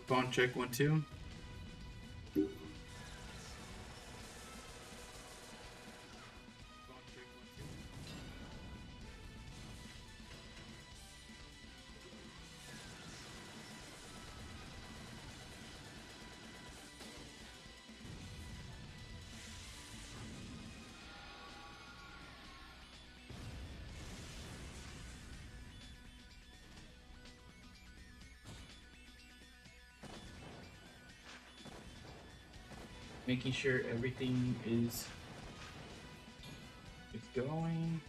Phone check 1 2. Making sure everything is going.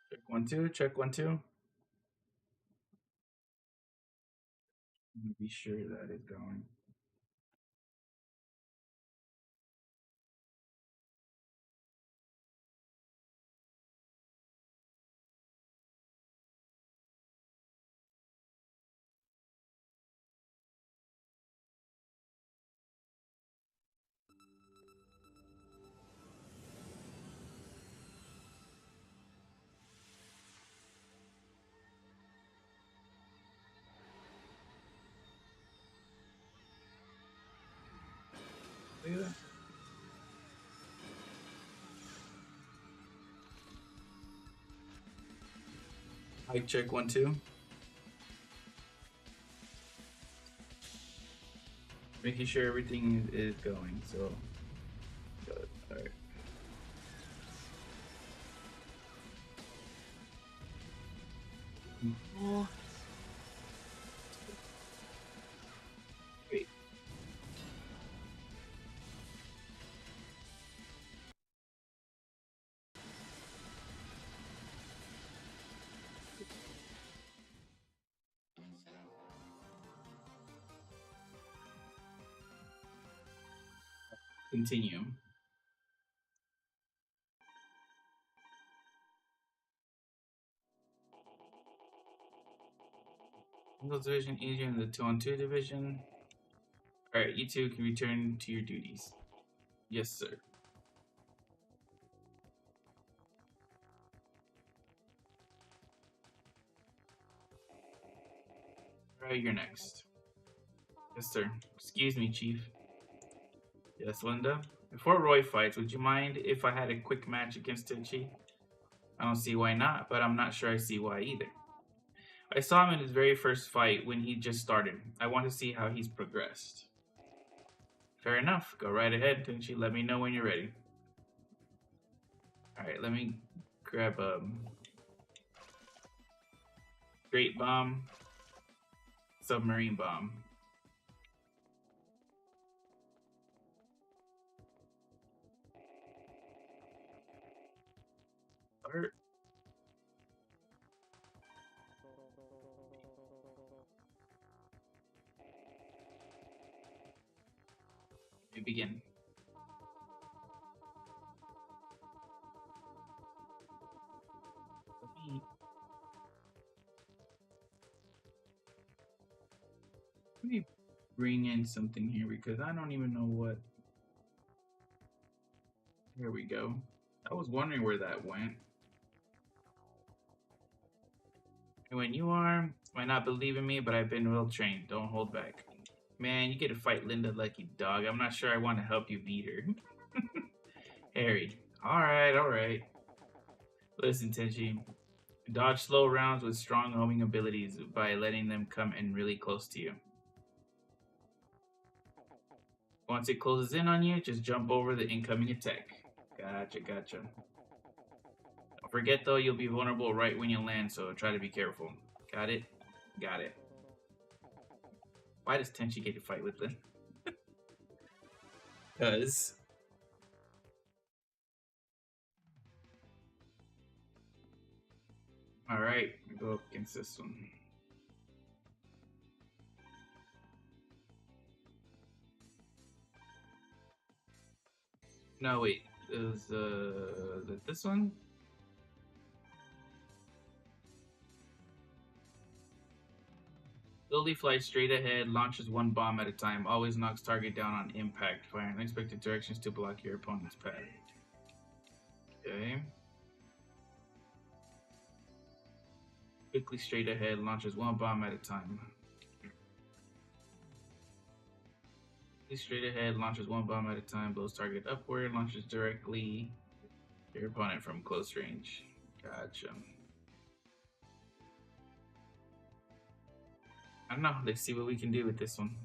Check 1 2. Check 1 2. Be sure that is going. Look at that. Mic check 1 2. Making sure everything is going. So, good. All right. Oh, wait. Continue. Singles division easier than the 2-on-2 division. All right, you two can return to your duties. Yes, sir. All right, you're next. Yes, sir. Excuse me, Chief. Yes, Linda. Before Roy fights, would you mind if I had a quick match against Tenchi? I don't see why not, but I'm not sure I see why either. I saw him in his very first fight when he just started. I want to see how he's progressed. Fair enough. Go right ahead, Tenchi. Let me know when you're ready. All right, let me grab a great bomb, submarine bomb. Start. We begin. Let me bring in something here because I don't even know what. Here we go. I was wondering where that went. And when you are, might not believe in me, but I've been well trained. Don't hold back. Man, you get to fight Linda like you dog. I'm not sure I want to help you beat her. Harry. Alright. Listen, Tenchi. Dodge slow rounds with strong homing abilities by letting them come in really close to you. Once it closes in on you, just jump over the incoming attack. Gotcha. Don't forget though, you'll be vulnerable right when you land, so try to be careful. Got it. Got it. Why does Tenchi get to fight with them? Because. Alright, go up against this one. No, wait. Is it this one? Lily flies straight ahead, launches one bomb at a time, always knocks target down on impact, fire in unexpected directions to block your opponent's path. Okay. Quickly straight ahead, launches one bomb at a time. Quickly straight ahead, launches one bomb at a time, blows target upward, launches directly your opponent from close range. Gotcha. I don't know. Let's see what we can do with this one.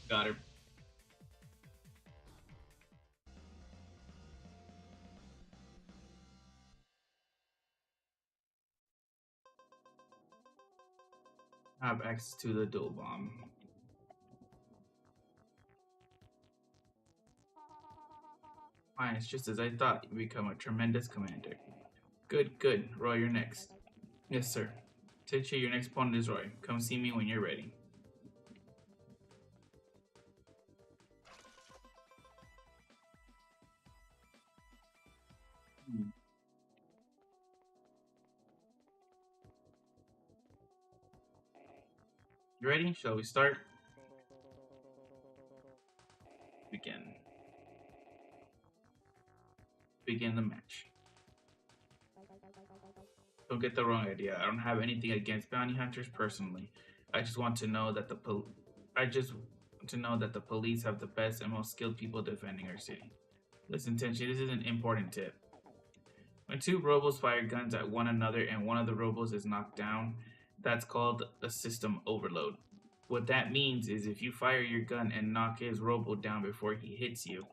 Got her. Have access to the dual bomb. Fine, it's just as I thought. You become a tremendous commander. Good, good. Roy, you're next. Yes, sir. Tenchi, your next opponent is Roy. Come see me when you're ready. You ready? Shall we start? Begin. Begin the match. Don't get the wrong idea. I don't have anything against bounty hunters personally. I just want to know that the police have the best and most skilled people defending our city. Listen, Tenchi, this is an important tip. When two robos fire guns at one another and one of the robos is knocked down, that's called a system overload. What that means is if you fire your gun and knock his Robo down before he hits you,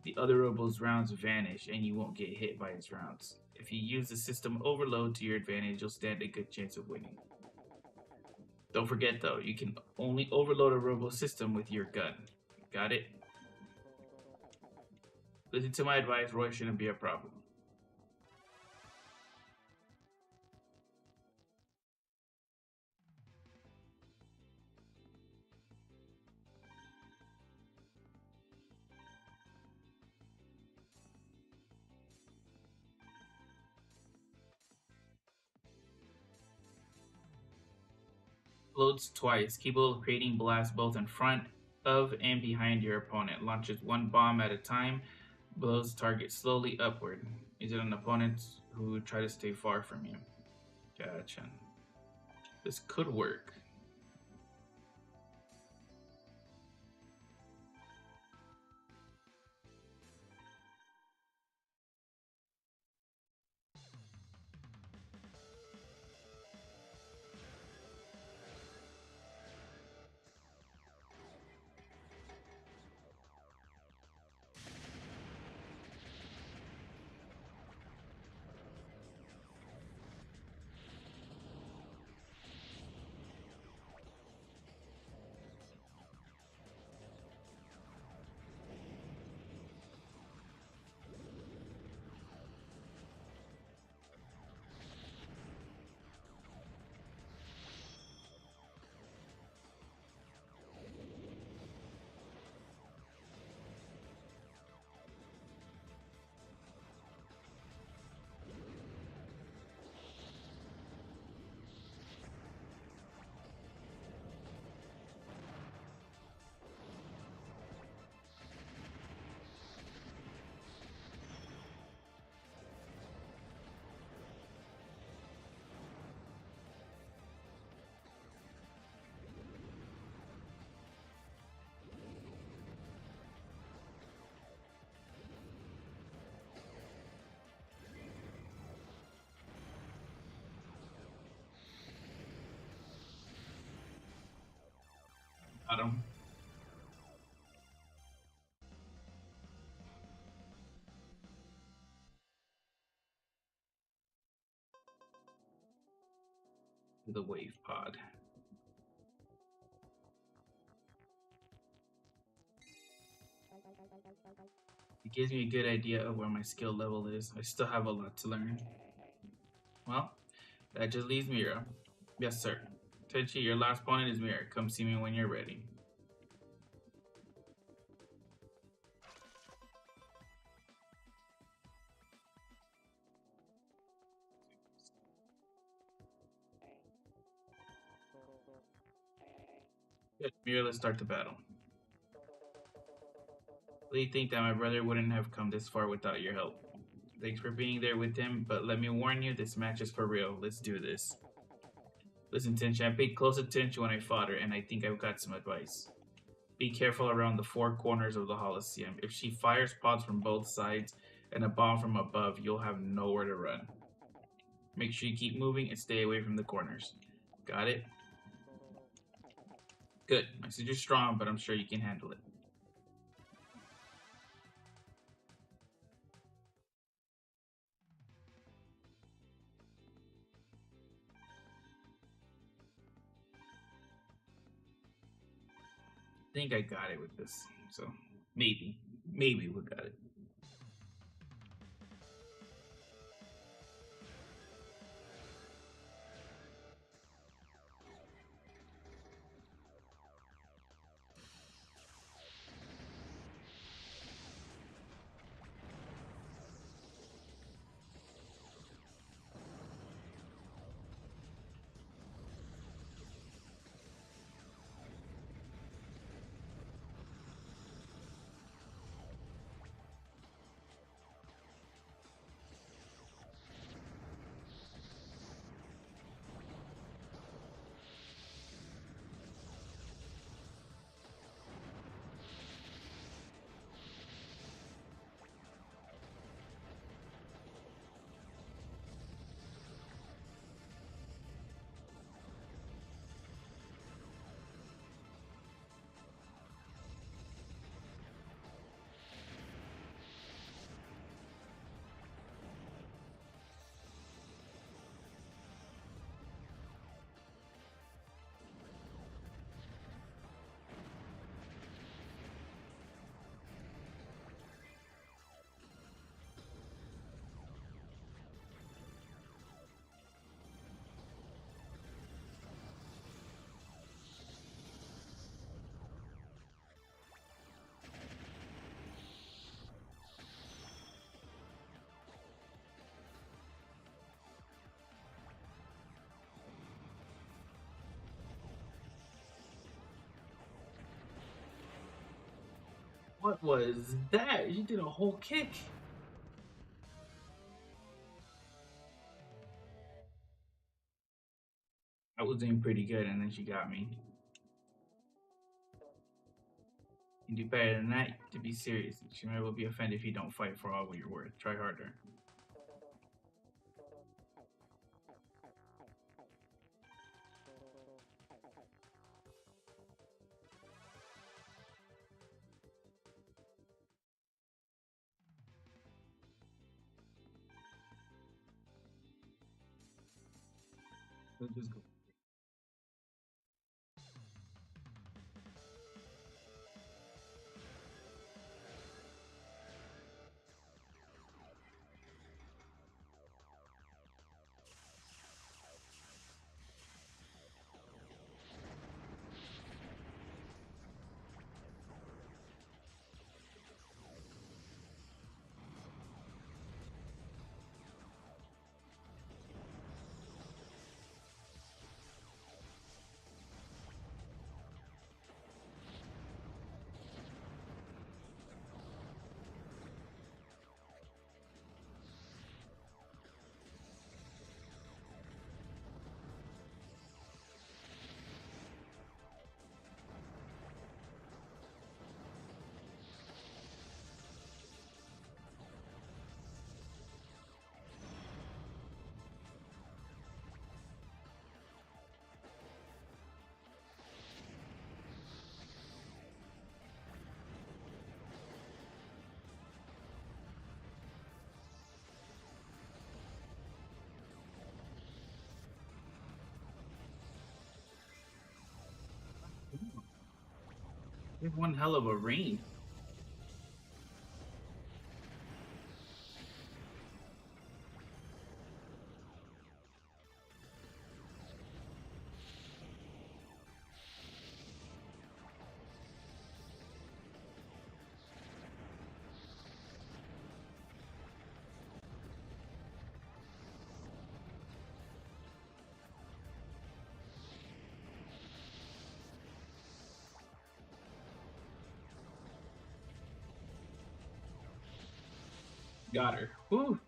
the other Robo's rounds vanish and you won't get hit by his rounds. If you use the system overload to your advantage, you'll stand a good chance of winning. Don't forget though, you can only overload a Robo system with your gun. Got it? Listen to my advice, Roy shouldn't be a problem. Loads twice, capable of creating blasts both in front of and behind your opponent. Launches one bomb at a time, blows target slowly upward. Is it an opponent who try to stay far from you? Gotcha. This could work. Got him. The wave pod. It gives me a good idea of where my skill level is. I still have a lot to learn. Well, that just leaves Mira. Yes, sir. Tenchi, your last opponent is Mira. Come see me when you're ready. Good. Mira, let's start the battle. Really think that my brother wouldn't have come this far without your help. Thanks for being there with him, but let me warn you, this match is for real. Let's do this. Listen, Tenchi, I paid close attention when I fought her, and I think I've got some advice. Be careful around the four corners of the Holosseum. If she fires pods from both sides and a bomb from above, you'll have nowhere to run. Make sure you keep moving and stay away from the corners. Got it? Good. I said you're strong, but I'm sure you can handle it. I think I got it with this. So maybe we got it. What was that? You did a whole kick. I was doing pretty good, and then she got me. You can do better than that. To be serious, she might will be offended if you don't fight for all you're worth. Try harder. Let's just go. We have one hell of a reign. Got her. Woo.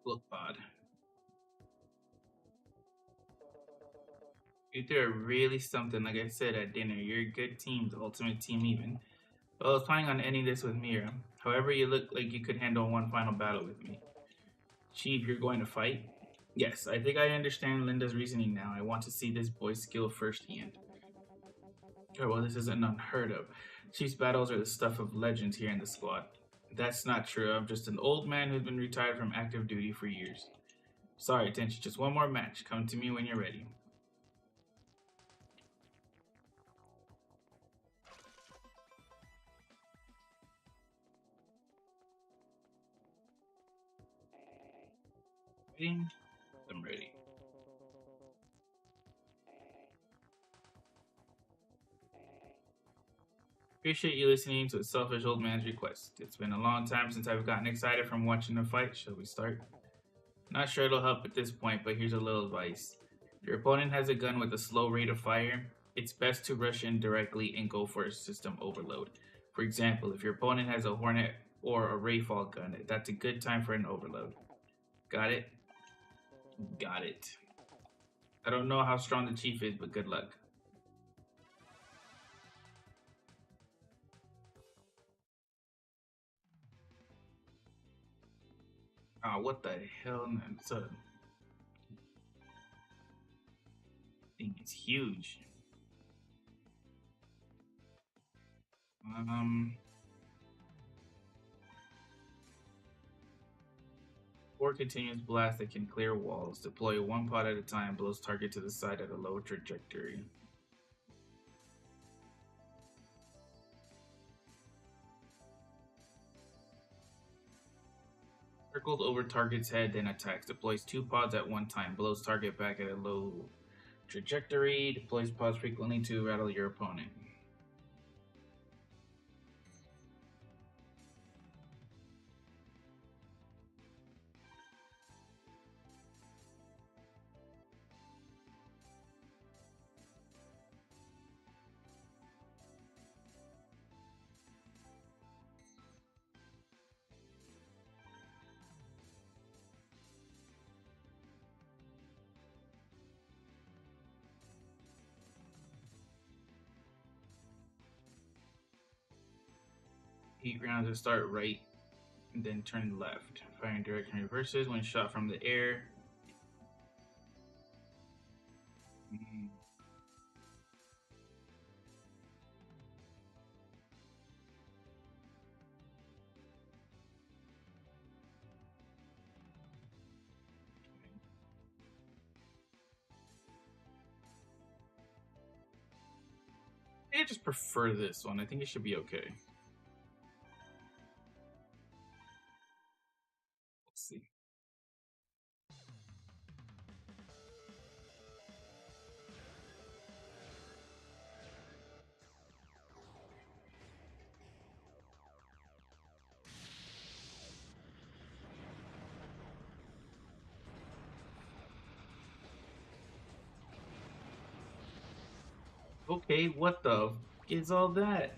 Look odd. You threw really something, like I said at dinner. You're a good team, the ultimate team even. Well, I was planning on ending this with Mira. However, you look like you could handle one final battle with me. Chief, you're going to fight? Yes, I think I understand Linda's reasoning now. I want to see this boy's skill firsthand. Oh, well, this isn't unheard of. Chief's battles are the stuff of legends here in the squad. That's not true. I'm just an old man who's been retired from active duty for years. Sorry, Tenchi, just one more match. Come to me when you're ready. Ready? I'm ready. Appreciate you listening to a selfish old man's request. It's been a long time since I've gotten excited from watching a fight. Shall we start? Not sure it'll help at this point, but here's a little advice. If your opponent has a gun with a slow rate of fire, it's best to rush in directly and go for a system overload. For example, if your opponent has a Hornet or a Rayfall gun, that's a good time for an overload. Got it? Got it. I don't know how strong the chief is, but good luck. Ah, what the hell? It's a thing. It's huge. Um, Four continuous blasts that can clear walls. Deploy one pot at a time. Blows target to the side at a low trajectory. Circles over target's head, then attacks. Deploys two pods at one time. Blows target back at a low trajectory. Deploys pods frequently to rattle your opponent. 8 rounds to start right, and then turn left. Firing direction reverses when shot from the air. Mm. I just prefer this one. I think it should be okay. Let's see. Okay, what the is all that?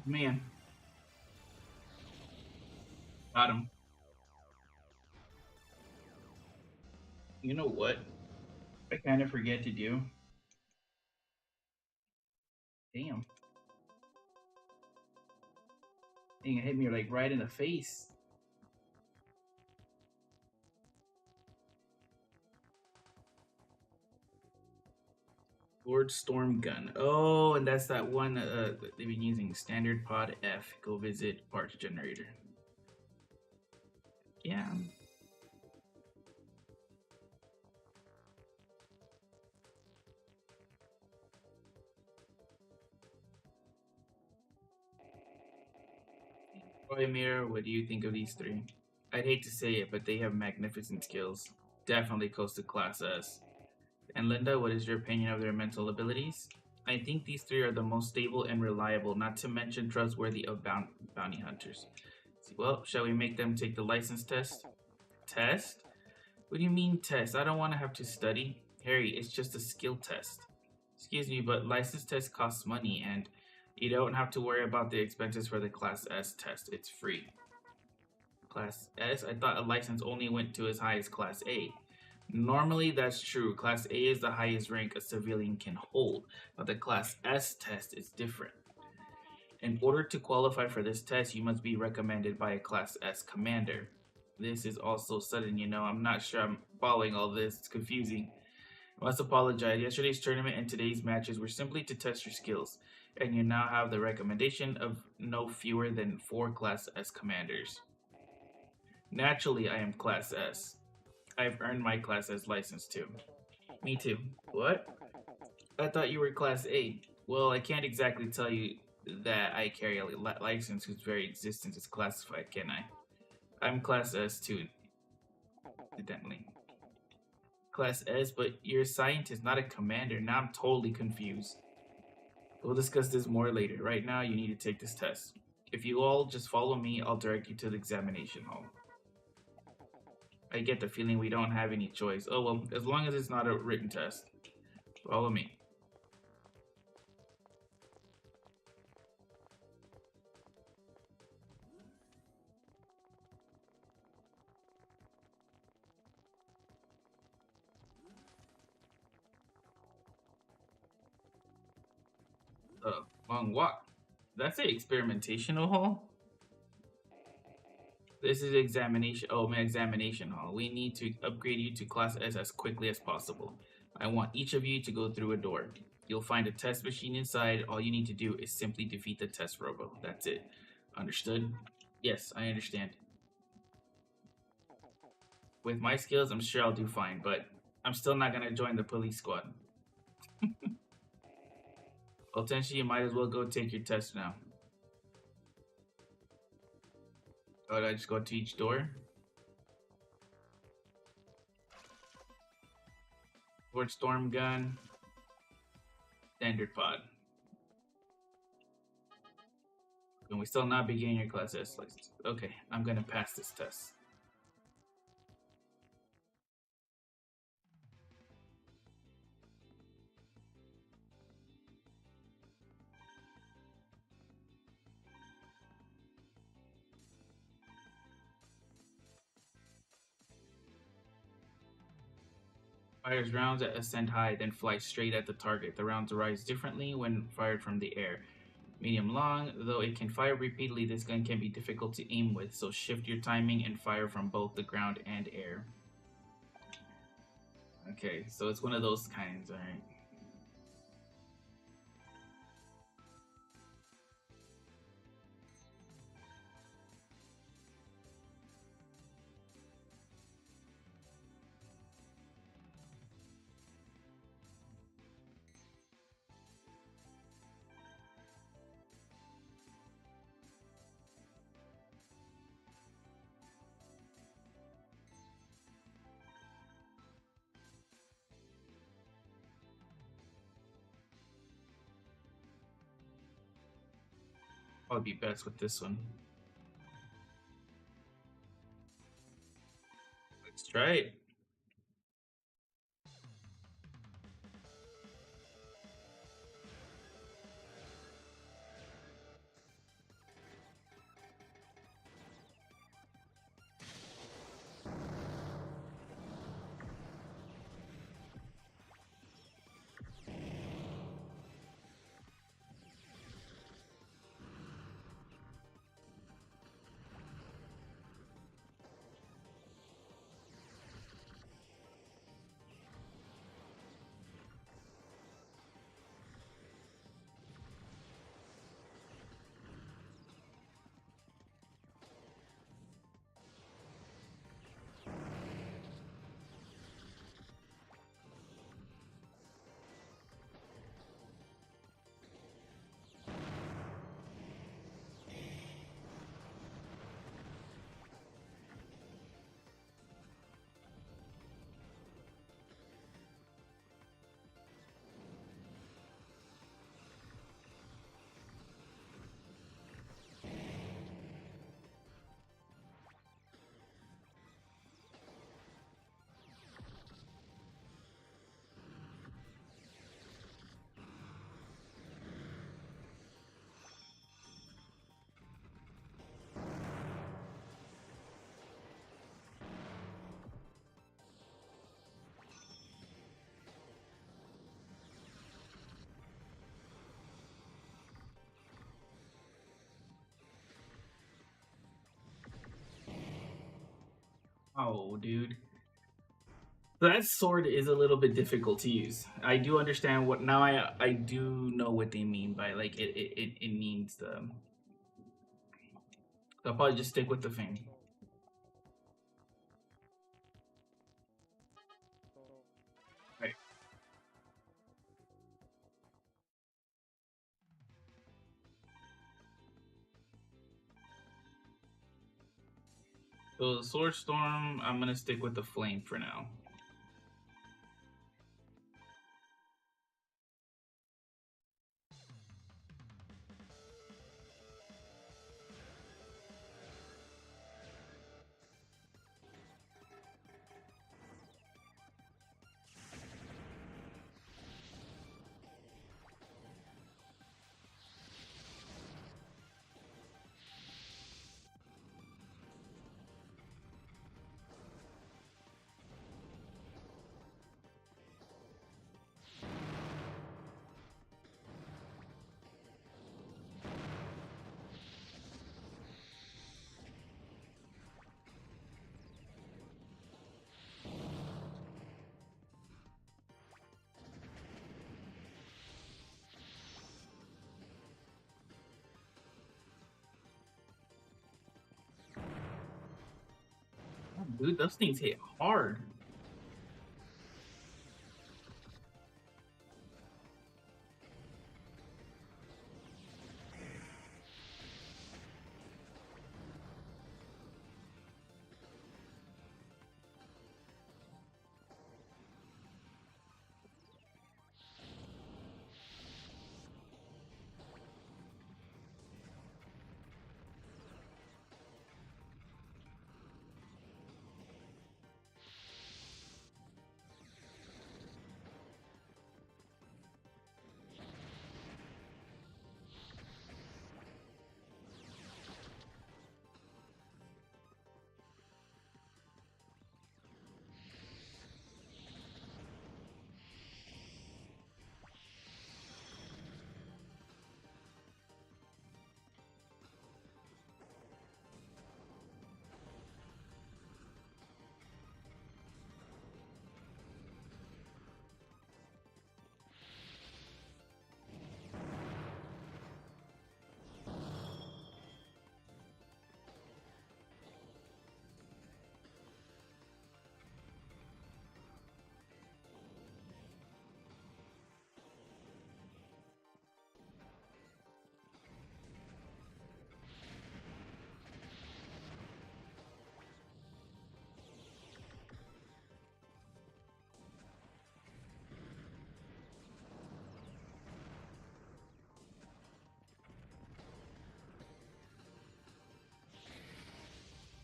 Man, got him. You know what? I kind of forget to do. Damn. Dang, it hit me like right in the face. Lord Storm Gun. Oh, and that's that one that they've been using. Standard Pod F. Go visit parts generator. Yeah. Roy Mirror, what do you think of these three? I'd hate to say it, but they have magnificent skills. Definitely close to Class S. And Linda, what is your opinion of their mental abilities? I think these three are the most stable and reliable, not to mention trustworthy of bounty hunters. Well, shall we make them take the license test? Test? What do you mean test? I don't want to have to study. Harry, it's just a skill test. Excuse me, but license test costs money and you don't have to worry about the expenses for the Class S test. It's free. Class S? I thought a license only went to as high as Class A. Normally, that's true. Class A is the highest rank a civilian can hold, but the Class S test is different. In order to qualify for this test, you must be recommended by a Class S commander. This is also sudden, I'm not sure I'm following all this. It's confusing. I must apologize. Yesterday's tournament and today's matches were simply to test your skills, and you now have the recommendation of no fewer than 4 Class S commanders. Naturally, I am Class S. I've earned my Class S license too. Me too. What? I thought you were Class A. Well, I can't exactly tell you that I carry a license whose very existence is classified, can I? I'm Class S too, evidently. Class S, but you're a scientist, not a commander. Now I'm totally confused. We'll discuss this more later. Right now, you need to take this test. If you all just follow me, I'll direct you to the examination hall. I get the feeling we don't have any choice. Oh well, as long as it's not a written test. Follow me. Long walk. That's the experimentational hall? This is examination. Oh, my examination hall. We need to upgrade you to Class S as quickly as possible. I want each of you to go through a door. You'll find a test machine inside. All you need to do is simply defeat the test robo. That's it. Understood? Yes, I understand. With my skills, I'm sure I'll do fine, but I'm still not gonna join the police squad. Well, Tenshi, you might as well go take your test now. Oh, did I just go to each door? Sword storm gun. Standard pod. Can we still not begin your class S license? Okay, I'm gonna pass this test. Fires rounds that ascend high, then fly straight at the target. The rounds rise differently when fired from the air. Medium long, though it can fire repeatedly, this gun can be difficult to aim with, so shift your timing and fire from both the ground and air. Okay, so it's one of those kinds, alright. Probably be best with this one. Let's try it. Oh, dude. That sword is a little bit difficult to use. I do understand what now. I do know what they mean by like it means the. I'll probably just stick with the thing. Right. So the sword storm, I'm gonna stick with the flame for now. Dude, those things hit hard.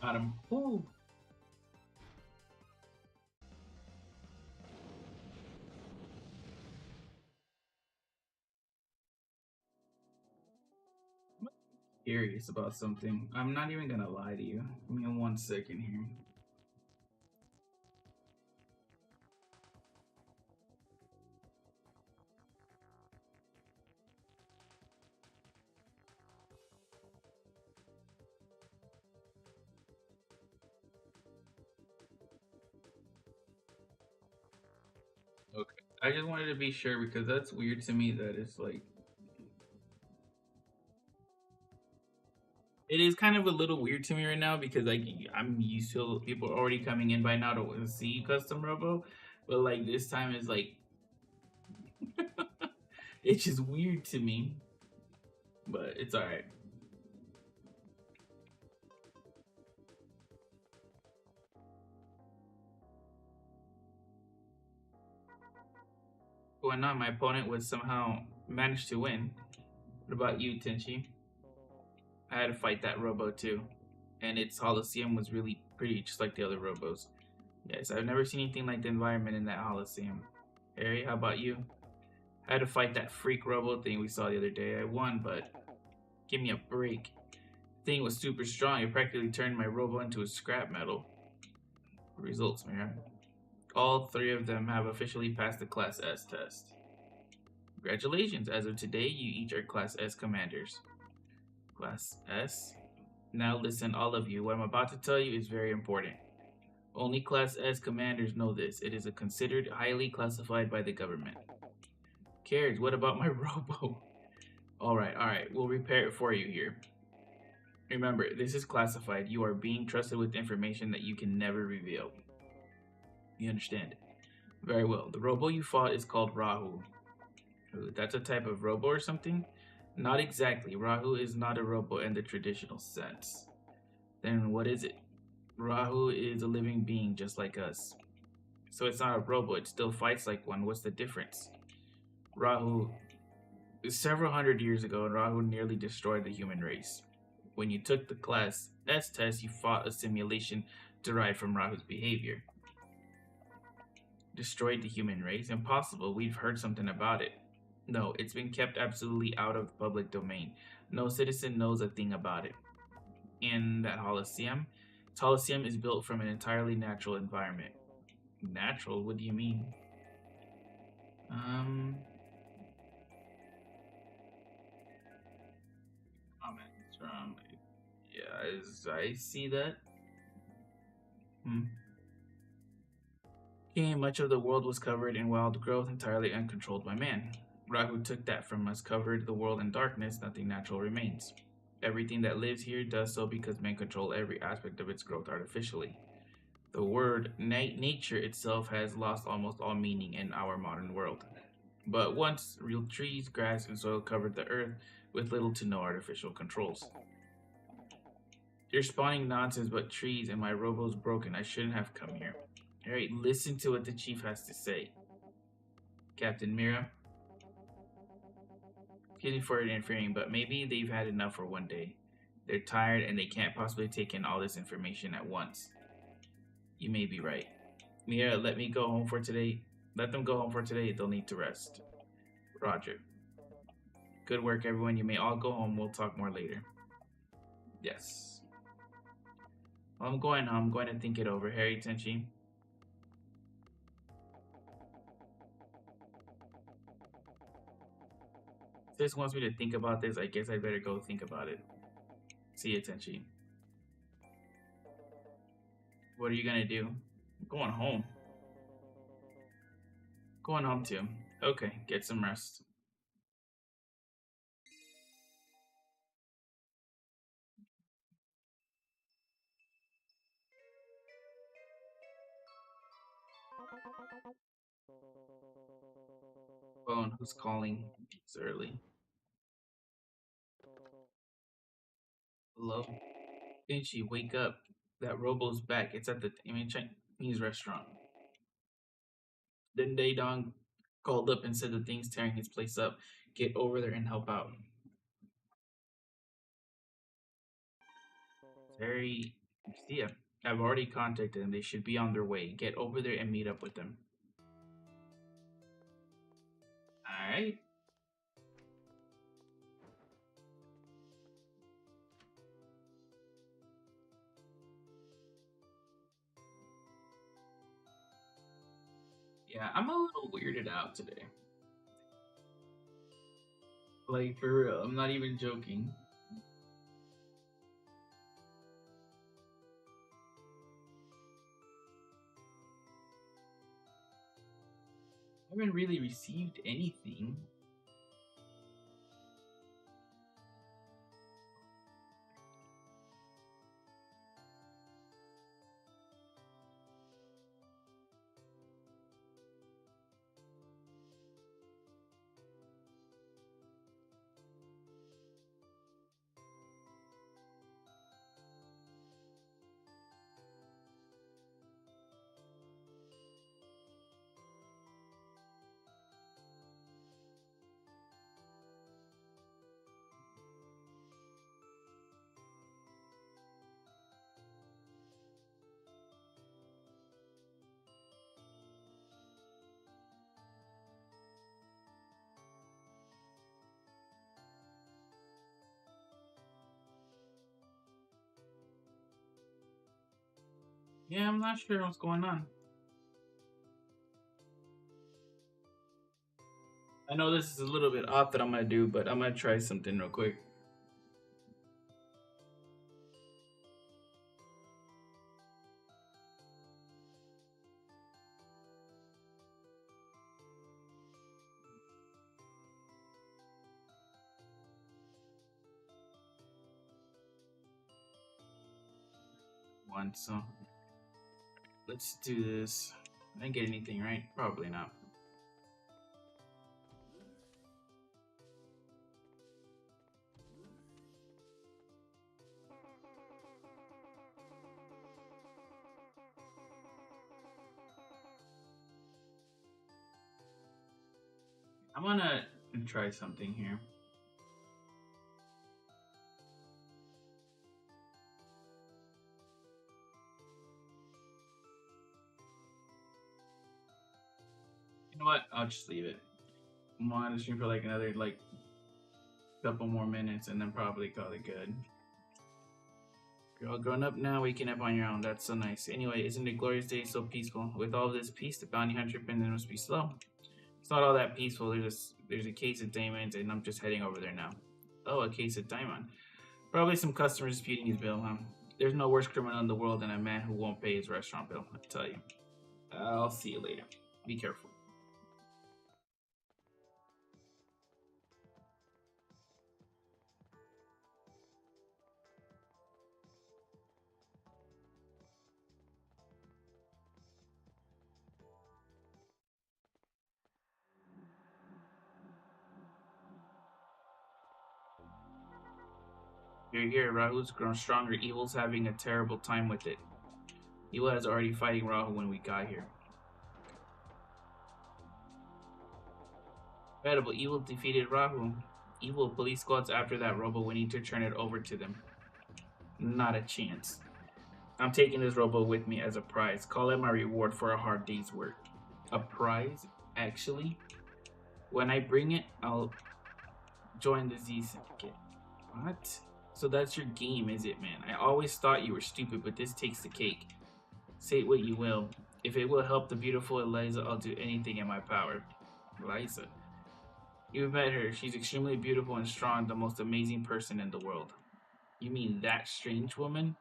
Got him. Ooh. Curious about something. I'm not even gonna lie to you. Give me 1 second here. Okay. I just wanted to be sure because that's weird to me that it's like it is kind of a little weird to me right now because like I'm used to people already coming in by now to see custom Robo, but like this time is like it's just weird to me. But it's all right. Going on, my opponent would somehow manage to win. What about you, Tenchi? I had to fight that Robo too, and its Holosseum was really pretty, just like the other Robos. Yes, I've never seen anything like the environment in that Holosseum. Harry, how about you? I had to fight that freak Robo thing we saw the other day. I won, but give me a break. The thing was super strong. It practically turned my Robo into a scrap metal. Results, Mira. All three of them have officially passed the Class S test. Congratulations, as of today, you each are Class S commanders. Class S? Now listen, all of you, what I'm about to tell you is very important. Only Class S commanders know this. It is a considered highly classified by the government. Cares, what about my Robo? Alright, we'll repair it for you here. Remember, this is classified. You are being trusted with information that you can never reveal. You understand? Very well. The Robo you fought is called Rahu. That's a type of Robo or something? Not exactly. Rahu is not a Robo in the traditional sense. Then what is it? Rahu is a living being just like us. So it's not a Robo, it still fights like one. What's the difference? Rahu. Several hundred years ago, Rahu nearly destroyed the human race. When you took the Class S test, you fought a simulation derived from Rahu's behavior. Destroyed the human race? Impossible. We've heard something about it. No, it's been kept absolutely out of the public domain. No citizen knows a thing about it. In that Holosseum, its Holosseum is built from an entirely natural environment. Natural? What do you mean? Comments from. Yeah, I see that. Hmm. Much of the world was covered in wild growth entirely uncontrolled by man. Rahu took that from us, covered the world in darkness, nothing natural remains. Everything that lives here does so because men control every aspect of its growth artificially. The word nature itself has lost almost all meaning in our modern world. But once, real trees, grass, and soil covered the earth with little to no artificial controls. You're spawning nonsense but trees, and my robo's broken. I shouldn't have come here. Alright, listen to what the chief has to say. Captain Mira, excuse me for interfering, but maybe they've had enough for one day. They're tired and they can't possibly take in all this information at once. You may be right. Mira, let me go home for today. Let them go home for today. They'll need to rest. Roger. Good work, everyone. You may all go home. We'll talk more later. Yes. Well, I'm going home. I'm going to think it over. Harry Tenchi. If this wants me to think about this, I guess I better go think about it. See you, Tenchi. What are you gonna do? I'm going home. Going home too. Okay, get some rest. Phone, who's calling? It's early. Hello? Tenchi, wake up. That Robo's back. It's at the Chinese restaurant. Then Daedong called up and said the thing's tearing his place up. Get over there and help out. Very. See ya. I've already contacted them. They should be on their way. Get over there and meet up with them. Alright. Yeah, I'm a little weirded out today. Like, for real. I'm not even joking. I haven't really received anything. Yeah, I'm not sure what's going on. I know this is a little bit off that I'm gonna do, but I'm gonna try something real quick. One, so let's do this. I didn't get anything right. Probably not. I'm gonna try something here. You know what? I'll just leave it. I'm on the stream for like another couple more minutes and then probably call it good. You're all grown up now, waking up on your own. That's so nice. Anyway, isn't it glorious day? So peaceful. With all this peace, the bounty hunter pendant must be slow. It's not all that peaceful. There's a case of diamonds, and I'm just heading over there now. Oh, a case of diamond. Probably some customer disputing his bill, huh? There's no worse criminal in the world than a man who won't pay his restaurant bill. I tell you. I'll see you later. Be careful. You're here. Rahu's grown stronger. Evil's having a terrible time with it. Evil was already fighting Rahu when we got here. Incredible. Evil defeated Rahu. Evil police squads after that, Robo. We need to turn it over to them. Not a chance. I'm taking this Robo with me as a prize. Call it my reward for a hard day's work. A prize? Actually? When I bring it, I'll join the Z Syndicate. What? So that's your game, is it, man? I always thought you were stupid, but this takes the cake. Say what you will. If it will help the beautiful Eliza, I'll do anything in my power. Eliza? You've met her. She's extremely beautiful and strong, the most amazing person in the world. You mean that strange woman?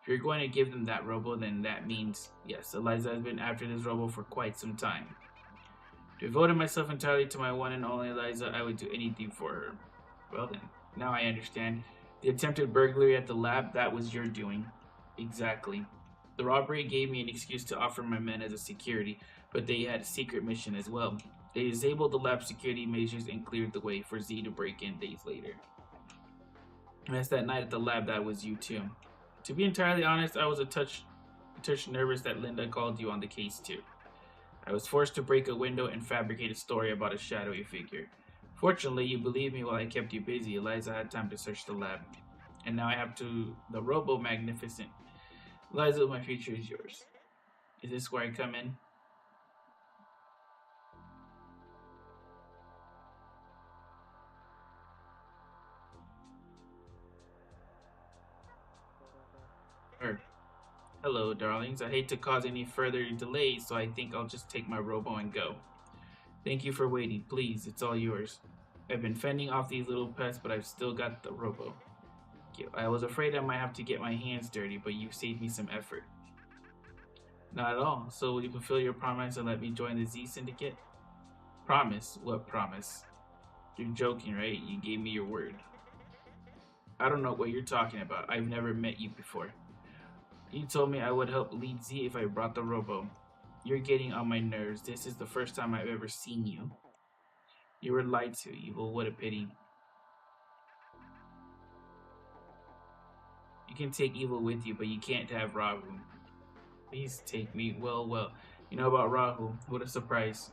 If you're going to give them that Robo, then that means, yes, Eliza has been after this Robo for quite some time. Devoted myself entirely to my one and only Eliza, I would do anything for her. Well then, now I understand. The attempted burglary at the lab, that was your doing. Exactly. The robbery gave me an excuse to offer my men as a security, but they had a secret mission as well. They disabled the lab security measures and cleared the way for Z to break in days later. And that's that night at the lab, that was you too. To be entirely honest, I was a touch nervous that Linda called you on the case too. I was forced to break a window and fabricate a story about a shadowy figure. Fortunately, you believed me while I kept you busy. Eliza had time to search the lab. And now I have to the Robo Magnificent. Eliza, my future is yours. Is this where I come in? Hello, darlings. I hate to cause any further delays, so I think I'll just take my Robo and go. Thank you for waiting. Please, it's all yours. I've been fending off these little pests, but I've still got the Robo. I was afraid I might have to get my hands dirty, but you've saved me some effort. Not at all. So will you fulfill your promise and let me join the Z Syndicate? Promise? What promise? You're joking, right? You gave me your word. I don't know what you're talking about. I've never met you before. You told me I would help lead Z if I brought the Robo. You're getting on my nerves. This is the first time I've ever seen you. You were lied to, Evil. What a pity. You can take Evil with you, but you can't have Rahu. Please take me. Well. You know about Rahu. What a surprise.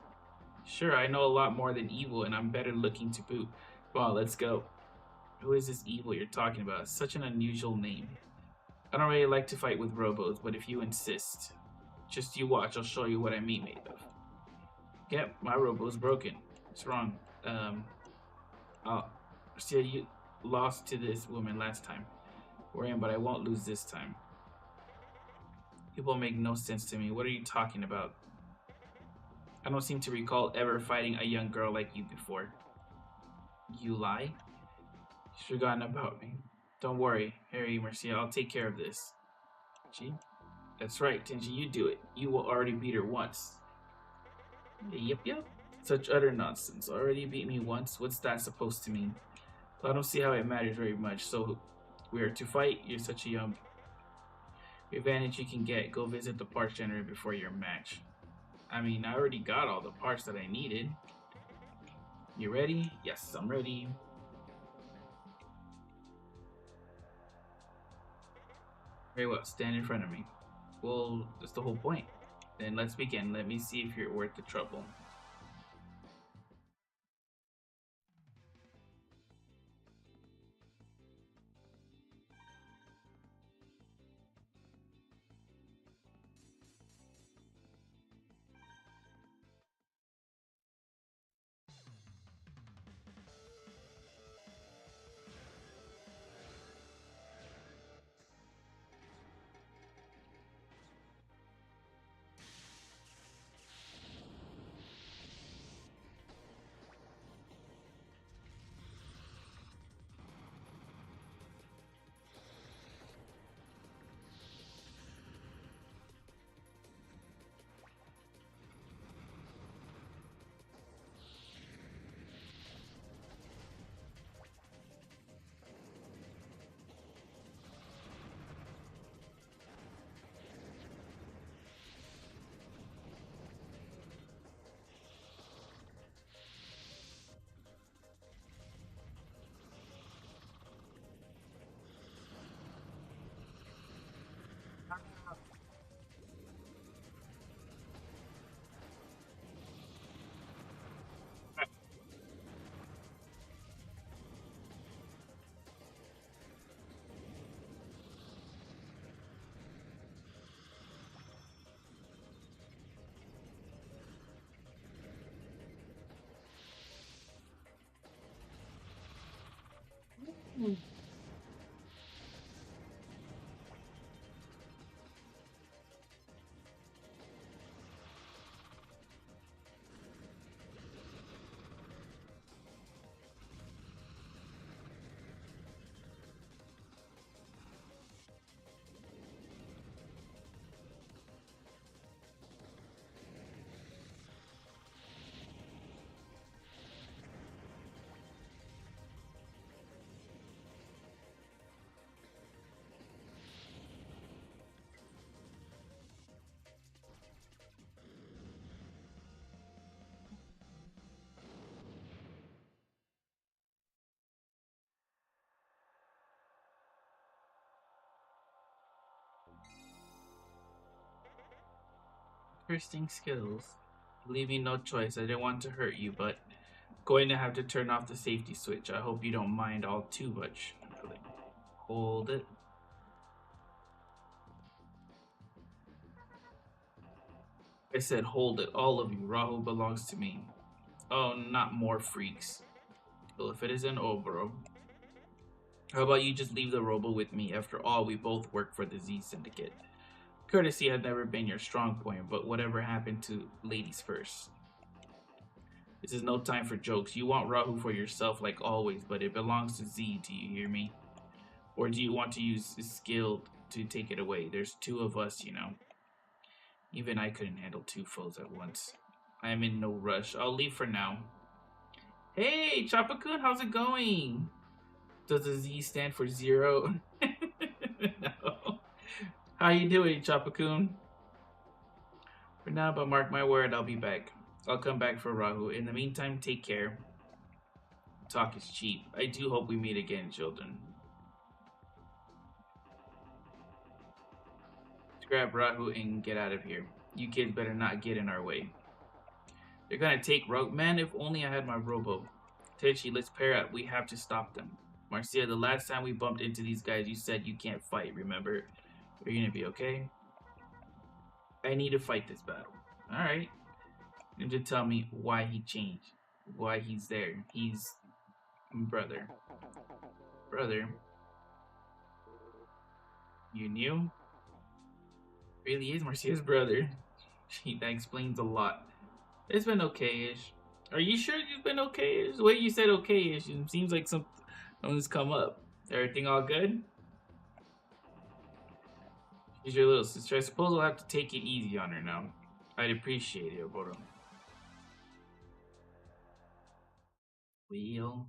Sure, I know a lot more than Evil, and I'm better looking to boot. Come on, let's go. Who is this Evil you're talking about? Such an unusual name. I don't really like to fight with Robos, but if you insist, just you watch, I'll show you what I'm made of. Yep, my Robo's broken. What's wrong? See, you lost to this woman last time. Worrying, but I won't lose this time. People make no sense to me. What are you talking about? I don't seem to recall ever fighting a young girl like you before. You lie? You've forgotten about me. Don't worry, Harry, Marcia, I'll take care of this. Gee? That's right, Tenji, you do it. You will already beat her once. Yep. Such utter nonsense. Already beat me once? What's that supposed to mean? Well, I don't see how it matters very much, so we are to fight. You're such a young advantage you can get. Go visit the parts generator before your match. I mean, I already got all the parts that I needed. You ready? Yes, I'm ready. Very well, stand in front of me. Well, that's the whole point. Then let's begin. Let me see if you're worth the trouble. Interesting skills. Leave me no choice. I didn't want to hurt you, but going to have to turn off the safety switch. I hope you don't mind all too much. Hold it. I said hold it. All of you. Rahu belongs to me. Oh, not more freaks. Well, if it isn't over, how about you just leave the Robo with me? After all, we both work for the Z Syndicate. Courtesy has never been your strong point, but whatever happened to ladies first? This is no time for jokes. You want Rahu for yourself like always, but it belongs to Z, do you hear me? Or do you want to use his skill to take it away? There's two of us, you know. Even I couldn't handle two foes at once. I am in no rush. I'll leave for now. Hey, Chapakun, how's it going? Does the Z stand for zero? No. How you doing, Chapakun? For now, but mark my word, I'll be back. I'll come back for Rahu. In the meantime, take care. Talk is cheap. I do hope we meet again, children. Let's grab Rahu and get out of here. You kids better not get in our way. They're gonna take Rogue. Man, if only I had my Robo. Tenchi, let's pair up. We have to stop them. Marcia, the last time we bumped into these guys, you said you can't fight, remember? You're gonna be okay? I need to fight this battle. Alright. And to tell me why he changed. Why he's there. He's brother. Brother. You knew? Really is Marcia's brother. That explains a lot. It's been okay-ish. Are you sure it's been okay-ish? The way you said okay-ish, it seems like something's come up. Everything all good? She's your little sister. I suppose I'll have to take it easy on her now. I'd appreciate it, Boro. Well...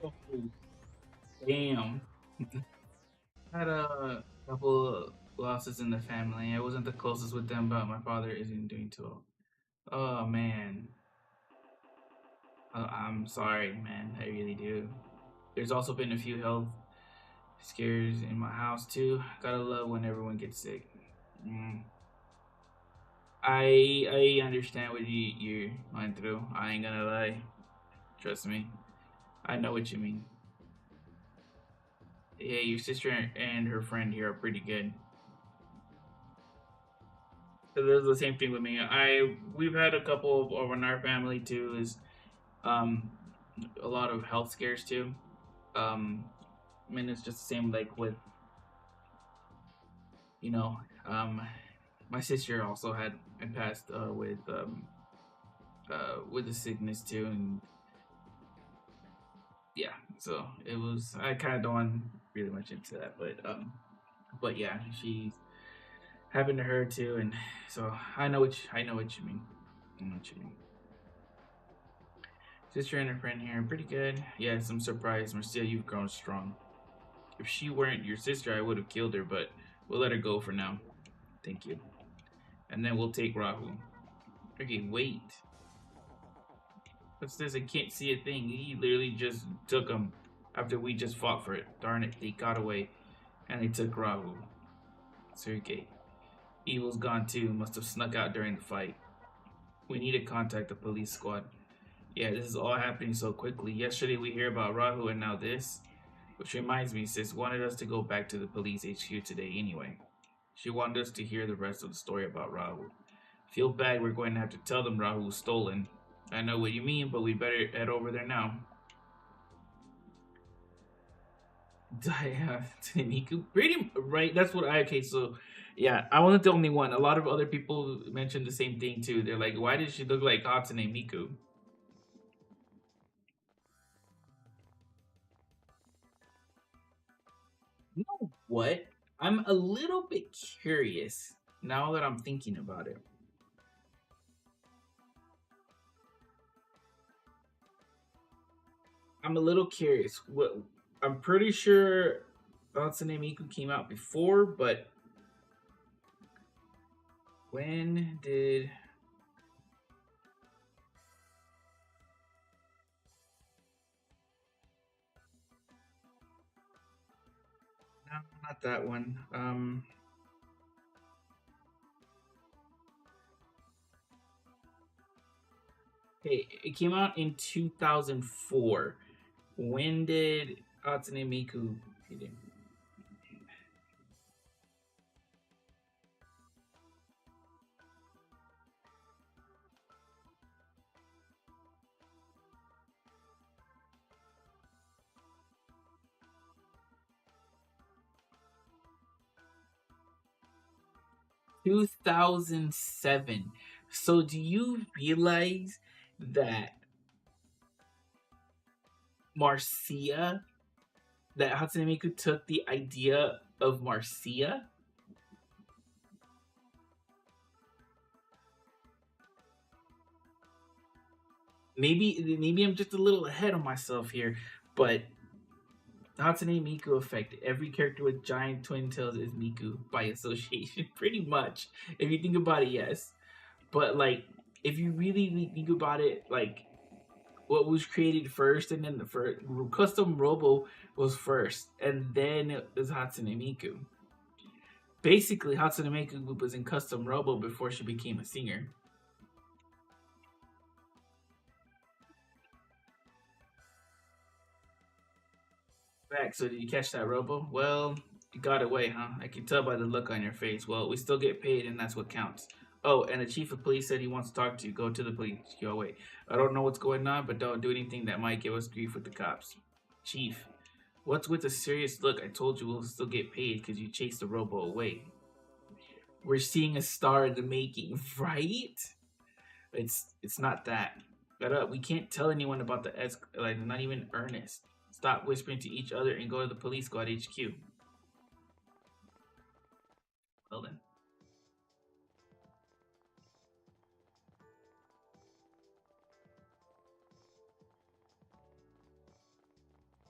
Oh, damn. Had a couple losses in the family. I wasn't the closest with them, but my father isn't doing too well. Oh man, I'm sorry, man. I really do. There's also been a few health scares in my house too. Gotta love when everyone gets sick. Mm. I understand what you're going through. I ain't gonna lie. Trust me. I know what you mean. Yeah, your sister and her friend here are pretty good. So there's the same thing with me. We've had a couple of in our family too. Is um a lot of health scares too. Um, I mean it's just the same like with you know um my sister also had passed with the sickness too, and yeah, so it was. I kind of don't want really much into that, but yeah, she's happened to her too, and so I know what you mean. I know what you mean. Sister and her friend here, pretty good. Yes, I'm surprised, Marcia. You've grown strong. If she weren't your sister, I would have killed her, but we'll let her go for now. Thank you. And then we'll take Rahu. Okay, wait. What's this? I can't see a thing. He literally just took him after we just fought for it. Darn it, they got away and they took Rahu. Sergey. Evil's gone too. Must have snuck out during the fight. We need to contact the police squad. Yeah, this is all happening so quickly. Yesterday we hear about Rahu and now this. Which reminds me, sis wanted us to go back to the police HQ today anyway. She wanted us to hear the rest of the story about Rahu. Feel bad we're going to have to tell them Rahu was stolen. I know what you mean, but we better head over there now. Miku, pretty right. That's what I okay. So, yeah, I wasn't the only one. A lot of other people mentioned the same thing too. They're like, "Why did she look like Hatsune Miku?" You know what? I'm a little bit curious now that I'm thinking about it. I'm a little curious. What I'm pretty sure Hatsune Miku came out before, but when did? No, not that one. Okay, it came out in 2004. When did Hatsune Miku hit him? 2007. So do you realize that Marcia, that Hatsune Miku took the idea of Marcia? Maybe I'm just a little ahead of myself here, but Hatsune Miku effect. Every character with giant twin tails is Miku by association, pretty much. If you think about it, yes. But like, if you really think about it, like what was created first, and then the first custom Robo was first, and then it was Hatsune Miku. Basically, Hatsune Miku was in custom Robo before she became a singer. Back. So did you catch that Robo? Well, you got away, huh? I can tell by the look on your face. Well, we still get paid, and that's what counts. Oh, and the chief of police said he wants to talk to you. Go to the police. Go away. I don't know what's going on, but don't do anything that might give us grief with the cops. Chief, what's with the serious look? I told you we'll still get paid because you chased the Robo away. We're seeing a star in the making, right? It's not that. But we can't tell anyone about the like not even Ernest. Stop whispering to each other and go to the police squad HQ. Well then,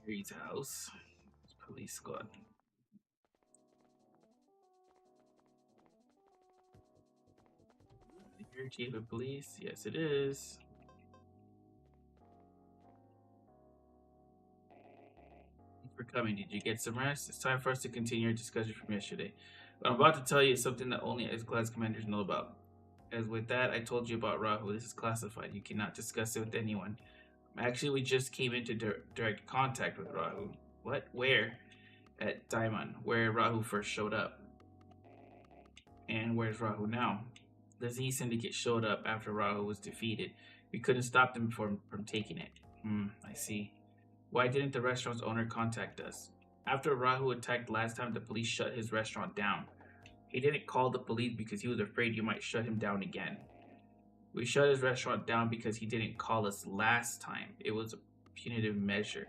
Harry's house, police squad. Your chief of police? Yes, it is. Thanks for coming. Did you get some rest? It's time for us to continue our discussion from yesterday. What I'm about to tell you is something that only ex-class commanders know about. As with that, I told you about Rahu. This is classified. You cannot discuss it with anyone. Actually, we just came into direct contact with Rahu. What? Where? At Daimon, where Rahu first showed up. And where's Rahu now? The Z Syndicate showed up after Rahu was defeated. We couldn't stop them from taking it. I see. Why didn't the restaurant's owner contact us? After Rahu attacked last time, the police shut his restaurant down. He didn't call the police because he was afraid you might shut him down again. We shut his restaurant down because he didn't call us last time. It was a punitive measure.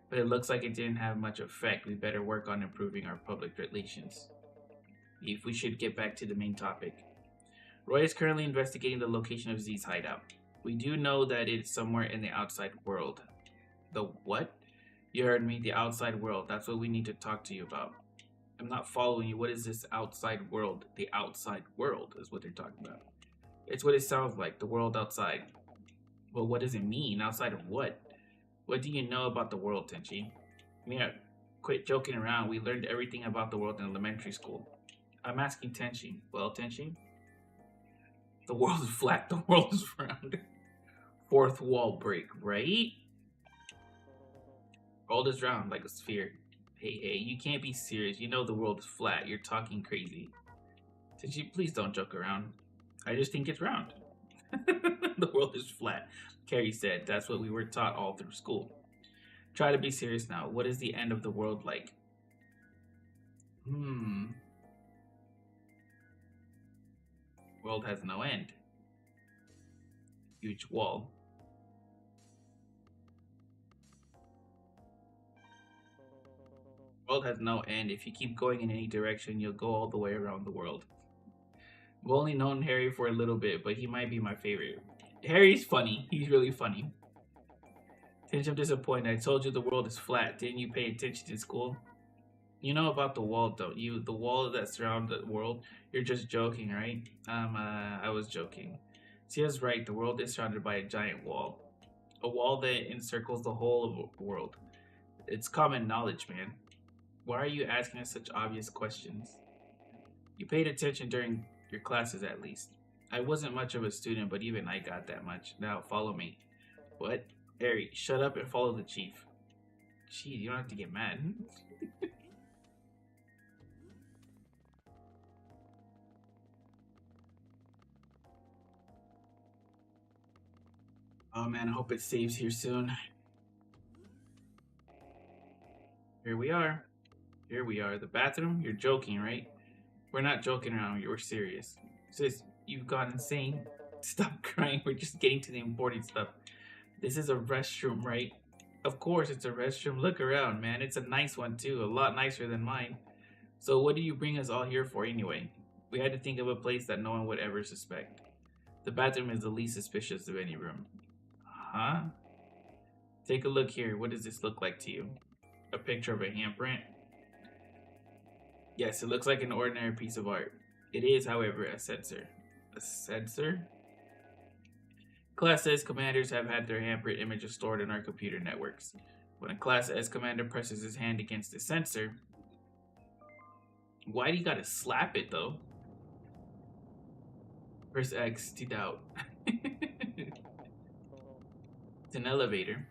But it looks like it didn't have much effect. We better work on improving our public relations. If we should get back to the main topic. Roy is currently investigating the location of Z's hideout. We do know that it's somewhere in the outside world. The what? You heard me, the outside world. That's what we need to talk to you about. I'm not following you. What is this outside world? The outside world is what they're talking about. It's what it sounds like, the world outside. Well, what does it mean? Outside of what? What do you know about the world, Tenchi? Mira, quit joking around. We learned everything about the world in elementary school. I'm asking Tenchi. Well, Tenchi? The world is flat. The world is round. Fourth wall break, right? World is round like a sphere. Hey, you can't be serious. You know the world is flat. You're talking crazy. Tenchi, please don't joke around. I just think it's round. The world is flat. Carrie said that's what we were taught all through school. Try to be serious now. What is the end of the world like? World has no end. Huge wall. World has no end. If you keep going in any direction, you'll go all the way around the world. I've only known Harry for a little bit, but he might be my favorite. Harry's funny. He's really funny. Tinch, I'm disappointed. I told you the world is flat. Didn't you pay attention in school? You know about the wall, don't you? The wall that surrounds the world. You're just joking, right? I was joking. Sia's right. The world is surrounded by a giant wall. A wall that encircles the whole of the world. It's common knowledge, man. Why are you asking us such obvious questions? You paid attention during your classes, at least. I wasn't much of a student, but even I got that much. Now, follow me. What? Harry, shut up and follow the chief. Gee, you don't have to get mad. Oh man, I hope it saves here soon. Here we are. Here we are. The bathroom? You're joking, right? We're not joking around. You're serious. Sis, you've gone insane. Stop crying. We're just getting to the important stuff. This is a restroom, right? Of course it's a restroom. Look around, man. It's a nice one, too. A lot nicer than mine. So what do you bring us all here for, anyway? We had to think of a place that no one would ever suspect. The bathroom is the least suspicious of any room. Huh? Take a look here. What does this look like to you? A picture of a handprint? Yes, it looks like an ordinary piece of art. It is, however, a sensor. A sensor? Class S commanders have had their handprint images stored in our computer networks. When a Class S commander presses his hand against the sensor... Why do you gotta slap it, though? Press X to doubt. It's an elevator.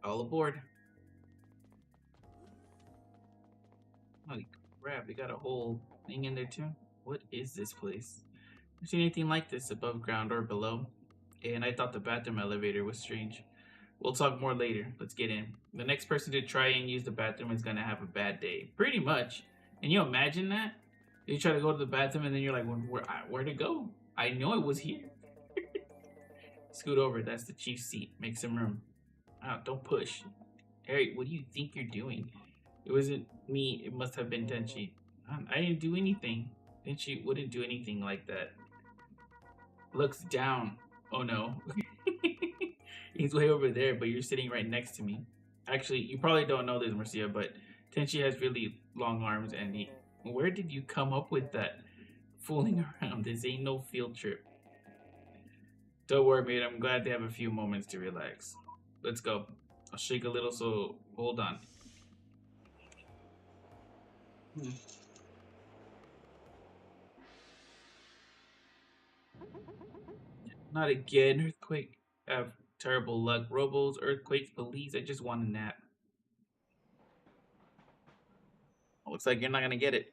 All aboard. Holy crap, they got a whole thing in there too? What is this place? Never seen anything like this above ground or below. And I thought the bathroom elevator was strange. We'll talk more later. Let's get in. The next person to try and use the bathroom is gonna have a bad day. Pretty much. And you imagine that? You try to go to the bathroom and then you're like, where to go? I know it was here. Scoot over. That's the chief's seat. Make some room. Oh, don't push. Harry, what do you think you're doing? It wasn't me. It must have been Tenchi. I didn't do anything. Tenchi wouldn't do anything like that. Looks down. Oh no. He's way over there, but you're sitting right next to me. Actually, you probably don't know this, Marcia, but Tenchi has really long arms, and where did you come up with that? Fooling around. This ain't no field trip. Don't worry, mate. I'm glad to have a few moments to relax. Let's go. I'll shake a little, so hold on. Hmm. Not again, earthquake. I have terrible luck. Robos, earthquakes, please. I just want a nap. Looks like you're not gonna get it.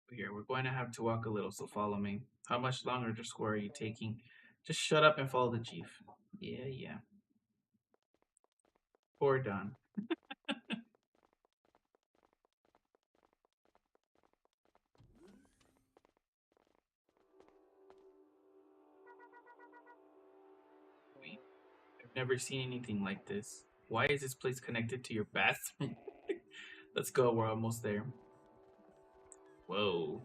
Here, we're going to have to walk a little, so follow me. How much longer to score are you taking? Just shut up and follow the chief. Yeah, yeah. Poor Don. Wait, I've never seen anything like this. Why is this place connected to your bathroom? Let's go, we're almost there. Whoa.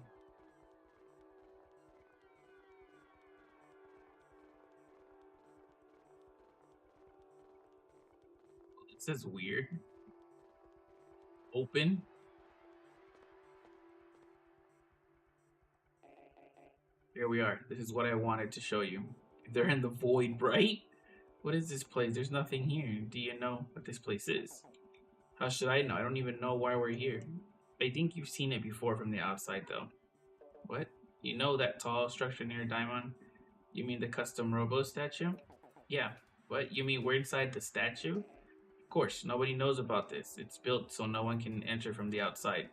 This is weird. Open? Here we are. This is what I wanted to show you. They're in the void, right? What is this place? There's nothing here. Do you know what this place is? How should I know? I don't even know why we're here. I think you've seen it before from the outside, though. What? You know that tall structure near Diamond? You mean the custom Robo statue? Yeah. What? You mean we're inside the statue? Of course, nobody knows about this. It's built so no one can enter from the outside.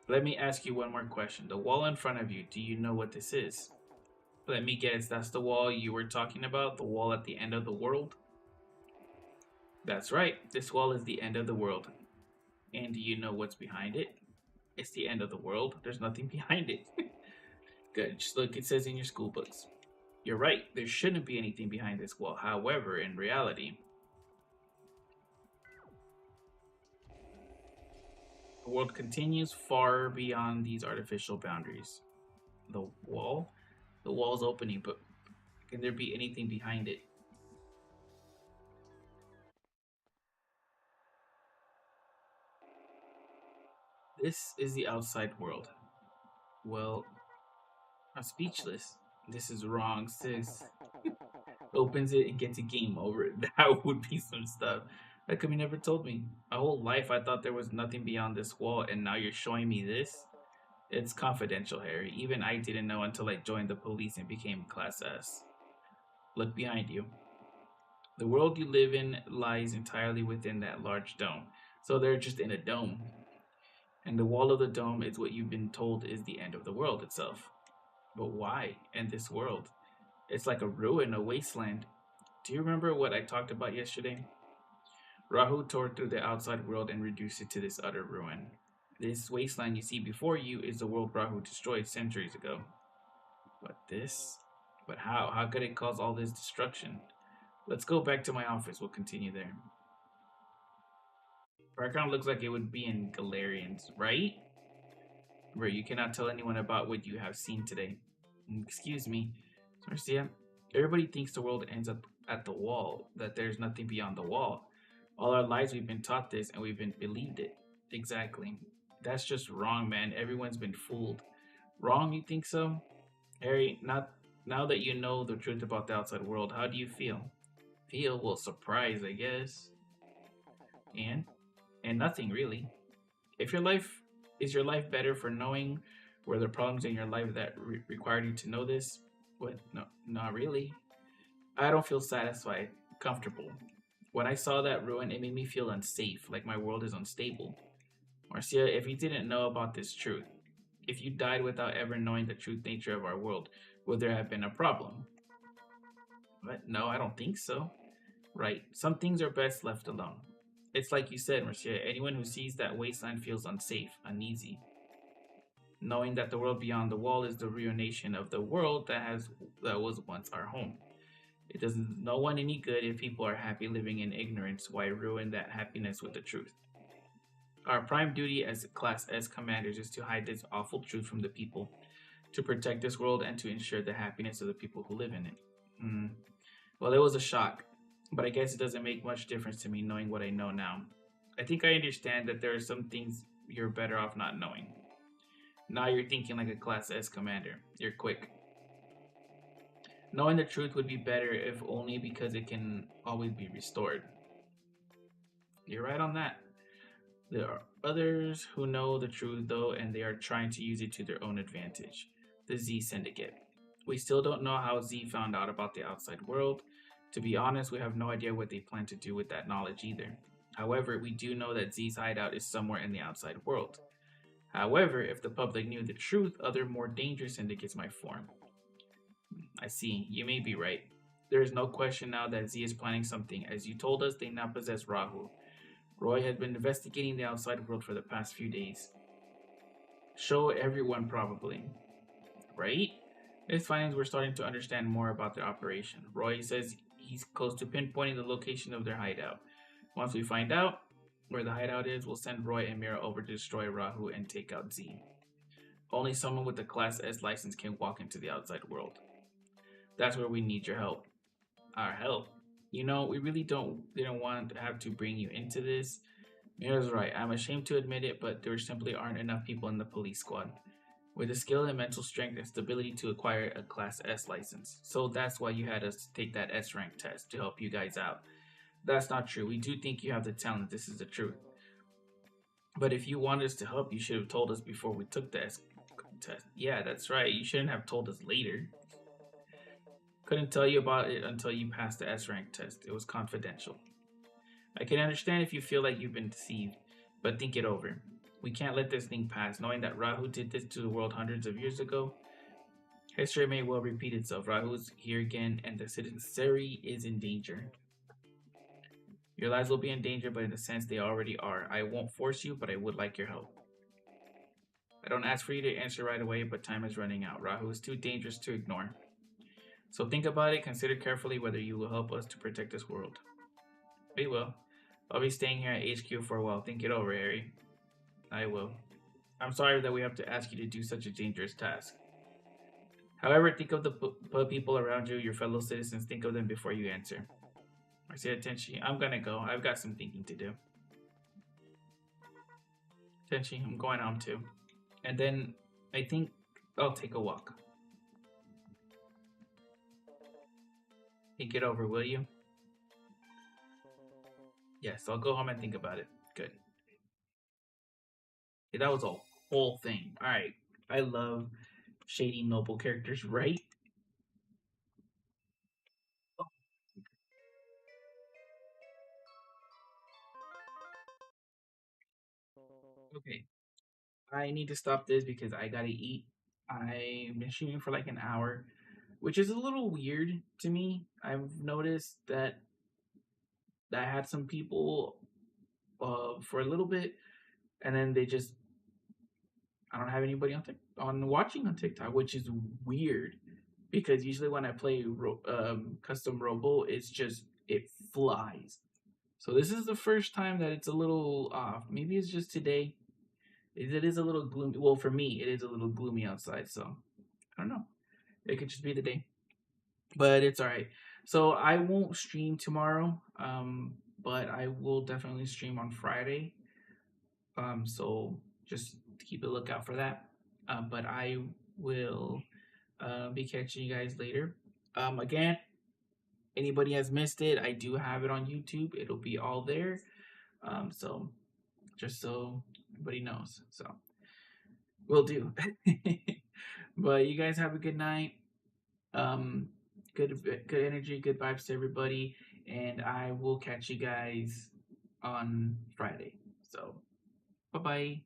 Let me ask you one more question. The wall in front of you, do you know what this is? Let me guess, that's the wall you were talking about? The wall at the end of the world? That's right. This wall is the end of the world. And do you know what's behind it? It's the end of the world. There's nothing behind it. Good. Just look, it says in your school books. You're right. There shouldn't be anything behind this wall. However, in reality, the world continues far beyond these artificial boundaries. The wall? The wall's opening, but can there be anything behind it? This is the outside world. Well, I'm speechless. This is wrong, sis. Opens it and gets a game over it. That would be some stuff. How come you never told me? My whole life I thought there was nothing beyond this wall, and now you're showing me this? It's confidential, Harry. Even I didn't know until I joined the police and became Class S. Look behind you. The world you live in lies entirely within that large dome. So they're just in a dome. And the wall of the dome is what you've been told is the end of the world itself. But why end this world? It's like a ruin, a wasteland. Do you remember what I talked about yesterday? Rahu tore through the outside world and reduced it to this utter ruin. This wasteland you see before you is the world Rahu destroyed centuries ago. But this? But how? How could it cause all this destruction? Let's go back to my office. We'll continue there. Background looks like it would be in Galarians, right? Where you cannot tell anyone about what you have seen today. Excuse me, Marcia. Everybody thinks the world ends up at the wall, that there's nothing beyond the wall. All our lives we've been taught this and we've been believed it. Exactly. That's just wrong, man. Everyone's been fooled. Wrong, you think so? Harry, not now that you know the truth about the outside world, how do you feel? Feel? Well, surprised, I guess. And? And nothing really. If your life is your life better for knowing were there problems in your life that required you to know this? What? No, not really. I don't feel satisfied, comfortable. When I saw that ruin, it made me feel unsafe, like my world is unstable. Marcia, if you didn't know about this truth, if you died without ever knowing the true nature of our world, would there have been a problem? But no, I don't think so. Right, some things are best left alone. It's like you said, Marcia, anyone who sees that wasteland feels unsafe, uneasy. Knowing that the world beyond the wall is the ruination of the world that was once our home. It does no one any good if people are happy living in ignorance. Why ruin that happiness with the truth? Our prime duty as Class S commanders is to hide this awful truth from the people. to protect this world and to ensure the happiness of the people who live in it. Hmm. Well, it was a shock, but I guess it doesn't make much difference to me knowing what I know now. I think I understand that there are some things you're better off not knowing. Now you're thinking like a Class S commander. You're quick. Knowing the truth would be better if only because it can always be restored. You're right on that. There are others who know the truth, though, and they are trying to use it to their own advantage. The Z Syndicate. We still don't know how Z found out about the outside world. To be honest, we have no idea what they plan to do with that knowledge either. However, we do know that Z's hideout is somewhere in the outside world. However, if the public knew the truth, other more dangerous syndicates might form. I see, you may be right. There is no question now that Z is planning something. As you told us, they now possess Rahu. Roy has been investigating the outside world for the past few days. Show everyone, probably. Right? His findings were starting to understand more about their operation. Roy says he's close to pinpointing the location of their hideout. Once we find out where the hideout is, we'll send Roy and Mira over to destroy Rahu and take out Z. Only someone with a Class S license can walk into the outside world. That's where we need your help. Our help? You know, we really didn't want to have to bring you into this. Mira's right. I'm ashamed to admit it, but there simply aren't enough people in the police squad with the skill and mental strength and stability to acquire a Class S license. So that's why you had us take that S rank test to help you guys out. That's not true. We do think you have the talent. This is the truth. But if you wanted us to help, you should have told us before we took the S test. Yeah, that's right. You shouldn't have told us later. Couldn't tell you about it until you passed the S rank test. It was confidential. I can understand if you feel like you've been deceived, but think it over. We can't let this thing pass, knowing that Rahu did this to the world hundreds of years ago. History may well repeat itself. Rahu's here again, and the citizenry is in danger. Your lives will be in danger, but in a sense, they already are. I won't force you, but I would like your help. I don't ask for you to answer right away, but time is running out. Rahu is too dangerous to ignore. So think about it. Consider carefully whether you will help us to protect this world. We will. I'll be staying here at HQ for a while. Think it over, Harry. I will. I'm sorry that we have to ask you to do such a dangerous task. However, think of the people around you, your fellow citizens. Think of them before you answer. I say, Tenchi, I'm gonna go. I've got some thinking to do. Tenchi, I'm going home too. And then I think I'll take a walk. Think it over, will you? Yes, I'll go home and think about it. Good. Yeah, that was a whole thing. Alright. I love shady noble characters, right? Okay. I need to stop this because I gotta eat. I've been shooting for like an hour, which is a little weird to me. I've noticed that I had some people for a little bit, and then they just I don't have anybody on watching on TikTok, which is weird because usually when I play custom Robo, it's just it flies. So this is the first time that it's a little off. Maybe it's just today. It is a little gloomy. Well, for me, it is a little gloomy outside. So I don't know. It could just be the day, but it's all right. So I won't stream tomorrow, but I will definitely stream on Friday. So just keep a lookout for that. But I will be catching you guys later. Again, anybody has missed it, I do have it on YouTube. It'll be all there. So just so everybody knows. So will do. But you guys have a good night. Good energy, good vibes to everybody, and I will catch you guys on Friday. So bye bye.